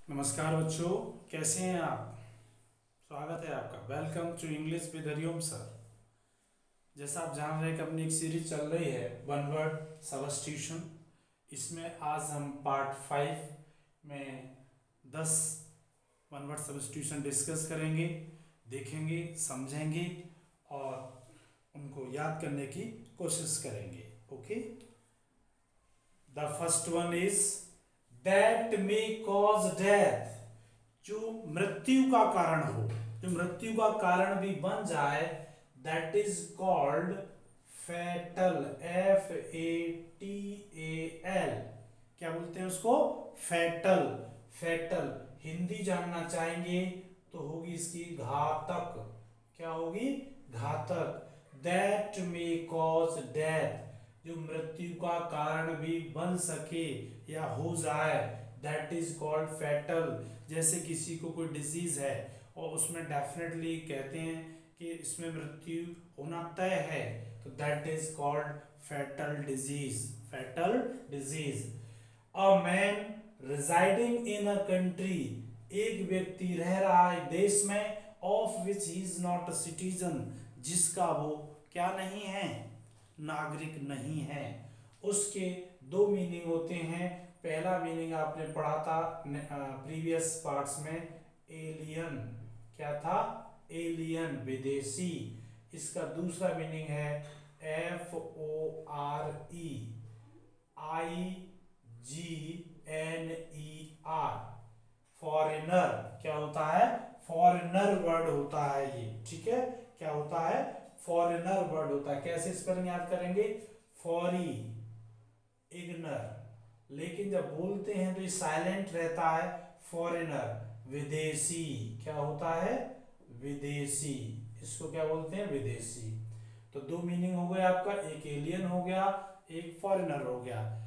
नमस्कार बच्चों, कैसे हैं आप। स्वागत है आपका। Welcome to English with Hariom sir. जैसा आप जान रहे हैं कि अपनी एक सीरीज चल रही है वन वर्ड सब्स्टिट्यूशन। इसमें आज हम पार्ट 5 में 10 वन वर्ड सब्स्टिट्यूशन डिस्कस करेंगे, देखेंगे, समझेंगे और उनको याद करने की कोशिश करेंगे। Okay, the first one is that may cause death. जो मृत्यु का कारण हो, जो मृत्यु का कारण भी बन जाए, that is called fatal. FATAL। क्या बोलते हैं उसको? फैटल। फैटल हिंदी जानना चाहेंगे तो होगी इसकी घातक। क्या होगी? घातक। दैट मे कॉज डेथ, जो मृत्यु का कारण भी बन सके या हो जाए, दैट इज कॉल्ड फैटल। जैसे किसी को कोई डिजीज है और उसमें डेफिनेटली कहते हैं कि इसमें मृत्यु होना तय है, तो that is called fatal disease. Fatal disease. A man residing in a country, एक व्यक्ति रह रहा है देश में, of which he is not a citizen, जिसका वो क्या नहीं है? नागरिक नहीं है। उसके दो मीनिंग होते हैं। पहला मीनिंग आपने पढ़ा था प्रीवियस पार्ट्स में, एलियन। क्या था? एलियन, विदेशी। इसका दूसरा मीनिंग है FOREIGNER, फॉरेनर। क्या होता है? फॉरेनर वर्ड होता है ये। ठीक है, क्या होता है? फॉरेनर वर्ड होता है। कैसे स्पेलिंग याद करेंगे? फॉरी, इग्नर, लेकिन जब बोलते हैं तो ये साइलेंट रहता है। फॉरेनर, विदेशी। क्या होता है? विदेशी। इसको क्या बोलते हैं? विदेशी। तो दो मीनिंग हो गया आपका, एक एलियन हो गया, एक फॉरेनर हो गया।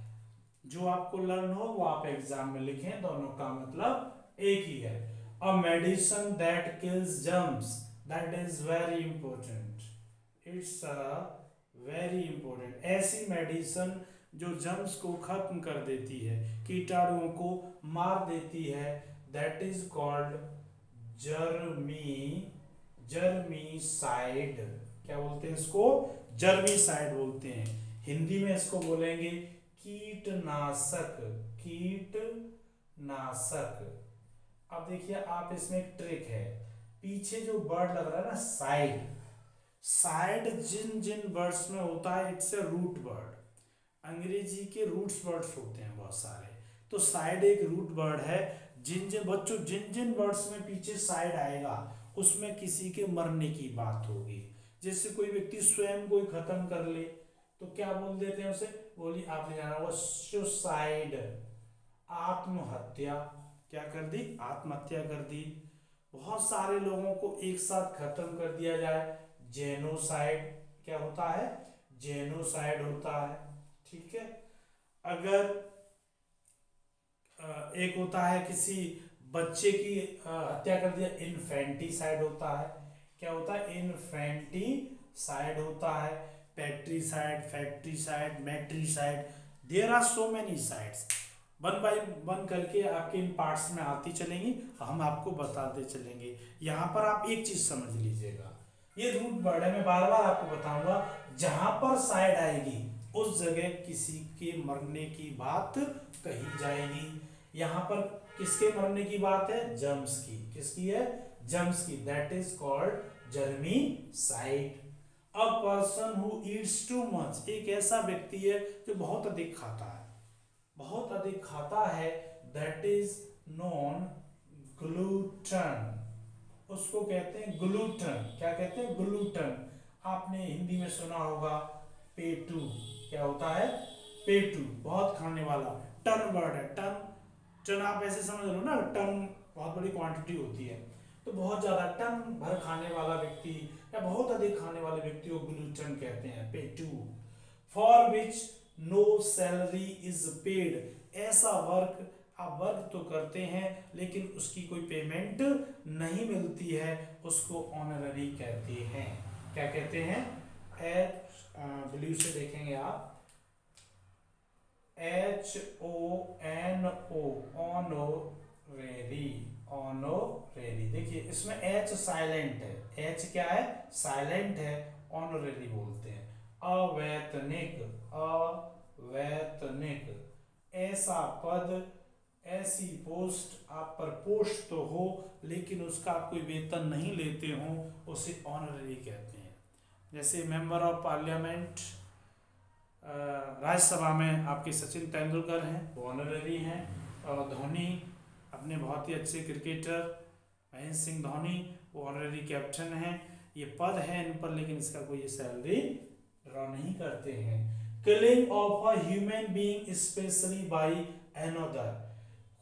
जो आपको लर्न हो वो आप एग्जाम में लिखें, दोनों का मतलब एक ही है। A medicine that kills germs, that is very important. It's very important. ऐसी मेडिसिन जो जर्म्स को खत्म कर देती है, कीटाणुओं को मार देती है, दैट इज कॉल्ड जर्मीसाइड। क्या बोलते हैं इसको? जर्मीसाइड बोलते हैं। हिंदी में इसको बोलेंगे कीटनाशक। कीटनाशक। अब देखिए आप, इसमें एक ट्रिक है। पीछे जो वर्ड लग रहा है ना, साइड, साइड जिन जिन वर्ड्स में होता है, इट्स ए रूट वर्ड। अंग्रेजी के रूट्स वर्ड्स होते हैं बहुत सारे, तो साइड एक रूट वर्ड है। जिन जिन बच्चों, जिन जिन वर्ड्स में पीछे साइड आएगा, उसमें किसी के मरने की बात होगी। जैसे कोई व्यक्ति स्वयं को ही खत्म कर ले तो क्या बोल देते हैं उसे? बोली आपने जाना होगा सुसाइड, आत्महत्या। क्या कर दी? आत्महत्या कर दी। बहुत सारे लोगों को एक साथ खत्म कर दिया जाए, जेनोसाइड। क्या होता है? जेनोसाइड होता है। ठीक है। अगर एक होता है किसी बच्चे की हत्या कर दिया, इन्फेंटिसाइड होता है। क्या होता है? इन्फेंटिसाइड होता है। Patricide, fratricide, matricide, there are so many sides. One by one करके आपके इन पार्ट्स में आती चलेंगी, हम आपको बताते चलेंगे। यहाँ पर आप एक चीज समझ लीजिएगा, ये रूट वर्ड है, मैं बार बार आपको बताऊंगा। जहां पर साइड आएगी उस जगह किसी के मरने की बात कही जाएगी। यहां पर किसके मरने की बात है? जर्म्स की। किसकी है? जर्म्स की। That is called germicide. A person who eats too much, एक ऐसा व्यक्ति है जो बहुत अधिक खाता है, बहुत अधिक खाता है, दैट इज नॉन ग्लूटन। उसको कहते हैं ग्लूटन। क्या कहते हैं? ग्लूटन। आपने हिंदी में सुना होगा पेटू। क्या होता है? पेटू, बहुत खाने वाला। टन वर्ड है, टन। टन आप ऐसे समझ लो ना, टन बहुत बड़ी क्वांटिटी होती है, तो बहुत ज्यादा टन भर खाने वाला व्यक्ति या बहुत अधिक खाने वाले व्यक्ति को ग्लूटन कहते हैं, पेटू। For which no salary is paid, ऐसा वर्क, आप वर्क तो करते हैं लेकिन उसकी कोई पेमेंट नहीं मिलती है, उसको ऑनररी कहते हैं। क्या कहते हैं? ब्लू से देखेंगे आप, HONO, ऑनो ऑनरेरी, ऑनरेरी। देखिए इसमें एच साइलेंट है, एच क्या है, साइलेंट है, ऑनरेरी बोलते हैं। अवैतनिक, अवैतनिक, ऐसा पद, ऐसी पोस्ट, आप पर पोस्ट तो हो लेकिन उसका आप कोई वेतन नहीं लेते हो, उसे ऑनरेरी कहते हैं। जैसे मेंबर ऑफ पार्लियामेंट, राज्यसभा में आपके सचिन तेंदुलकर हैं, वो ऑनरेरी हैं। और धोनी अपने बहुत ही अच्छे क्रिकेटर महेंद्र सिंह धोनी, वो ऑनरेरी कैप्टन हैं। ये पद है इन पर, लेकिन इसका कोई सैलरी ड्रॉ नहीं करते हैं। Killing of a human being specially by another,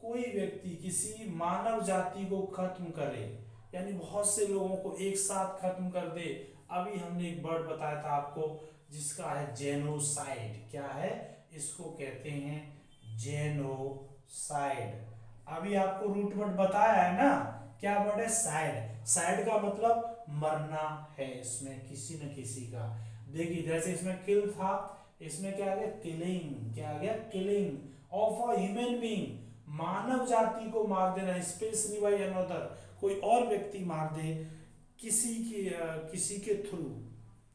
कोई व्यक्ति किसी मानव जाति को खत्म करे, यानी बहुत से लोगों को एक साथ खत्म कर दे। अभी हमने एक वर्ड बताया था आपको जिसका है जेनोसाइड। क्या है, इसको कहते हैं जेनोसाइड। अभी आपको रूट वर्ड बताया है ना, क्या वर्ड है, साइड। साइड का मतलब मरना है इसमें किसी न किसी का। देखिए जैसे इसमें किल था, इसमें क्या आ गया, किलिंग। क्या आ गया, killing of a human being, मानव जाति को मार देना, स्पेशली बाय अनदर, कोई और व्यक्ति मार दे किसी के थ्रू,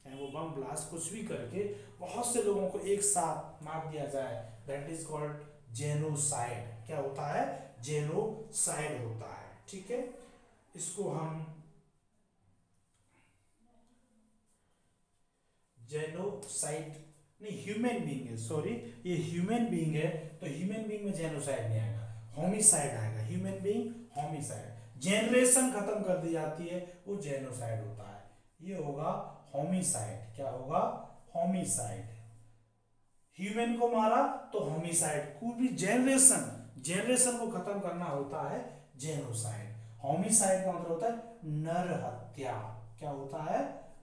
चाहे वो बम ब्लास्ट कुछ भी करके बहुत से लोगों को एक साथ मार दिया जाए, दैट इज कॉल्ड जेनोसाइड। क्या होता है, जेनोसाइड होता है। ठीक है, इसको हम जेनोसाइड नहीं, ह्यूमन बीइंग है, सॉरी ये ह्यूमन बीइंग है, तो ह्यूमन बीइंग में जेनोसाइड नहीं आएगा, होमिसाइड आएगा। ह्यूमन बीइंग होमिसाइड, जेनरेशन खत्म कर दी जाती है, वो जेनोसाइड होता है। ये होगा होमिसाइड। क्या होगा, होमिसाइड। ह्यूमन को मारा तो होमिसाइड, पूरी जेनरेशन को खत्म करना होता है जेनोसाइड। होमिसाइड का मतलब होता है नर हत्या। क्या होता है,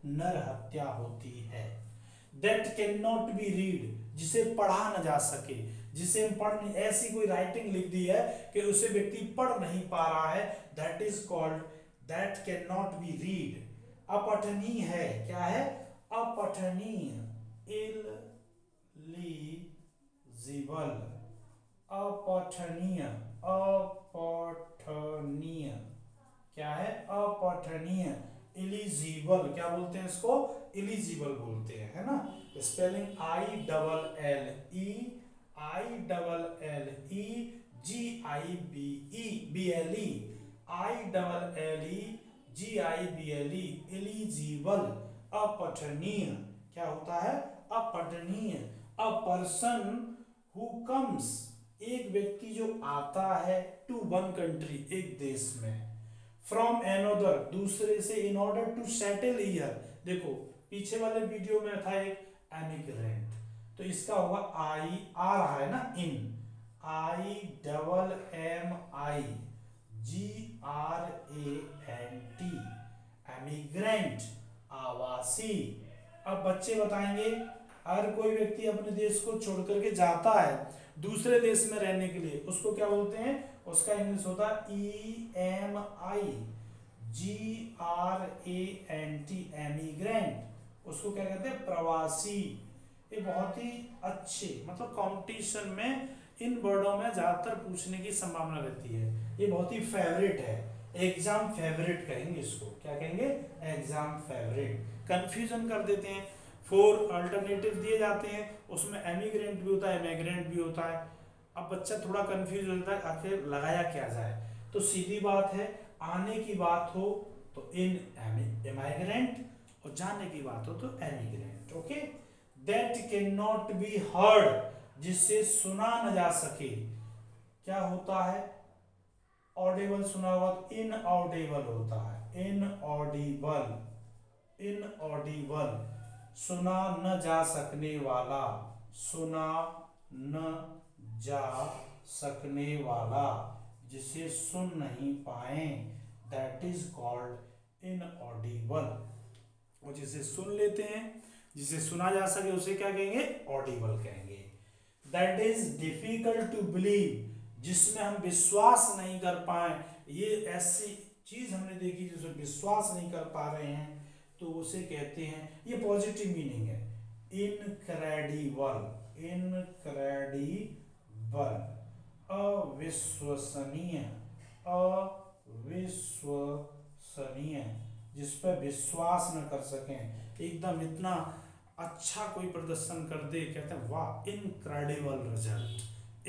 नर हत्या होती है। That can not be read, जिसे पढ़ा न जा सके, जिसे हम पढ़ नहीं, ऐसी कोई राइटिंग लिख दी है कि उसे व्यक्ति पढ़ नहीं पा रहा है, that is called, that can not be read. अपठनीय है, क्या है, अपठनीय, इलीजिबल, अपठनीय, अपठनीय, क्या है, अपठनीय, इलिजिबल। क्या बोलते हैं इसको, इलिजिबल बोलते हैं, है ना। स्पेलिंग ILLEGIBLE, इलिजिबल, अपठनीय। क्या होता है, अपठनीय। अ पर्सन हु कम्स, एक व्यक्ति जो आता है, टू वन कंट्री, एक देश में, फ्रॉम एनोदर, दूसरे से, in order to settle here. देखो पीछे वाले वीडियो में था एक एमिग्रेंट, तो इसका होगा आई, आ रहा है ना, इन, IMMIGRANT, एमिग्रेंट, आवासी। अब बच्चे बताएंगे, हर कोई व्यक्ति अपने देश को छोड़ करके जाता है दूसरे देश में रहने के लिए, उसको क्या बोलते हैं, उसका इंग्लिश होता है EMIGRANT, एमिग्रेंट। उसको क्या कहते हैं, प्रवासी। ये बहुत ही अच्छे, मतलब कंपटीशन में इन वर्डों में ज्यादातर पूछने की संभावना रहती है। ये बहुत ही फेवरेट है, एग्जाम फेवरेट कहेंगे इसको। क्या कहेंगे, एग्जाम फेवरेट। कंफ्यूजन कर देते हैं, 4 अल्टरनेटिव दिए जाते हैं, उसमें एमिग्रेंट भी होता है, इमिग्रेंट भी होता है। अब बच्चा थोड़ा कंफ्यूज हो जाता है, आखिर लगाया क्या जाए। तो सीधी बात है, आने की बात हो तो इन इमिग्रेंट, और जाने की बात हो तो emigrant. Okay, that can not be heard, जिससे सुना न जा सके। क्या होता है, ऑडिबल सुना हुआ तो इनऑडिबल होता है, इनऑडिबल, इनऑडिबल, सुना न जा सकने वाला, सुना न जा सकने वाला, जिसे सुन नहीं पाए, दैट इज कॉल्ड इनऑडिबल। और जिसे सुन लेते हैं, जिसे सुना जा सके, उसे क्या कहेंगे, ऑडिबल कहेंगे। That is difficult to believe, जिसमें हम विश्वास नहीं कर पाए। ये ऐसी चीज हमने देखी जिसमें विश्वास नहीं कर पा रहे हैं, तो उसे कहते हैं, ये पॉजिटिव मीनिंग है, इनक्रेडिबल, इनक्रेडिबल, अविश्वसनीय, अविश्वसनीय, जिस पर विश्वास न कर सकें, एकदम इतना अच्छा कोई प्रदर्शन कर दे, कहते हैं वाह incredible result,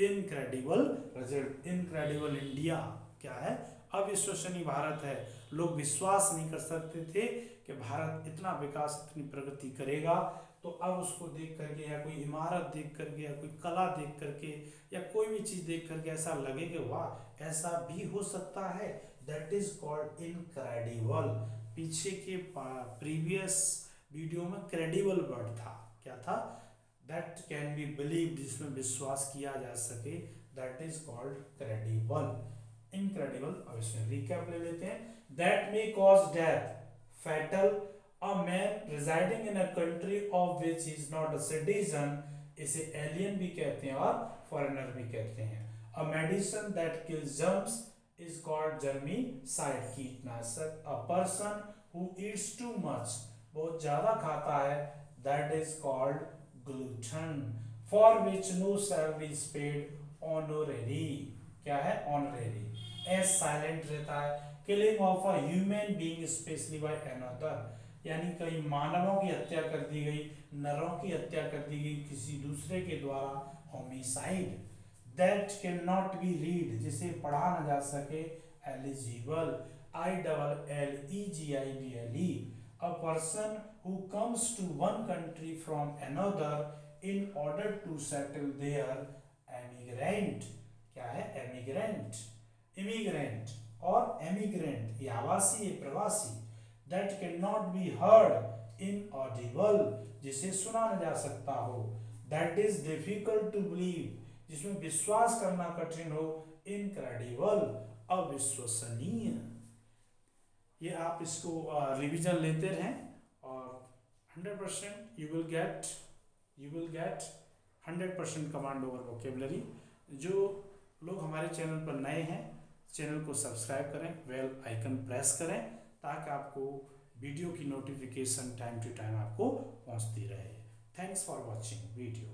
incredible result, incredible India क्या है, अविश्वसनीय भारत है। लोग विश्वास नहीं कर सकते थे कि भारत इतना विकास, इतनी प्रगति करेगा। तो अब उसको देख करके या कोई इमारत देख करके या कोई कला देख करके या कोई भी चीज देख करके ऐसा लगे कि वाह ऐसा भी हो सकता है, दैट इज कॉल्ड इनक्रेडिबल। पीछे के प्रीवियस वीडियो में क्रेडिबल वर्ड था, क्या था, दैट कैन बी बिलीव, जिसमें विश्वास किया जा सके, that is called credible, incredible. अब इसमें रिकैप ले लेते हैं। That may cause death, fatal, a man residing in a country of which is not a citizen, इसे alien भी कहते हैं और foreigner भी कहते हैं। A medicine that kills germs is called germicide, कीटनाशक। A person who eats too much, बहुत ज्यादा खाता है, that is called glutton, for which no salary is paid, honorary, क्या है, honorary। S silent रहता है। Killing of a human being especially by another, यानी कई मानवों की हत्या कर दी गई, नरों की हत्या कर दी गई किसी दूसरे के द्वारा, homicide. That can not be read, जिसे पढ़ा न जा सके, eligible, ILLEGIBLE, a person who comes to one country from another in order to settle there, emigrant, क्या है, एमिग्रेंट, इमिग्रेंट और एमिग्रेंट, ये आवासीय, प्रवासी। That cannot be heard, inaudible, जिसे सुना न जा सकता हो। That is difficult to believe, जिसमें विश्वास करना कठिन हो, incredible, अविश्वसनीय। ये आप इसको रिवीजन लेते रहें और 100% you will get 100% command over vocabulary. जो लोग हमारे चैनल पर नए हैं, चैनल को सब्सक्राइब करें, बेल आइकन प्रेस करें, ताकि आपको वीडियो की नोटिफिकेशन टाइम टू टाइम आपको पहुंचती रहे। Thanks for watching video.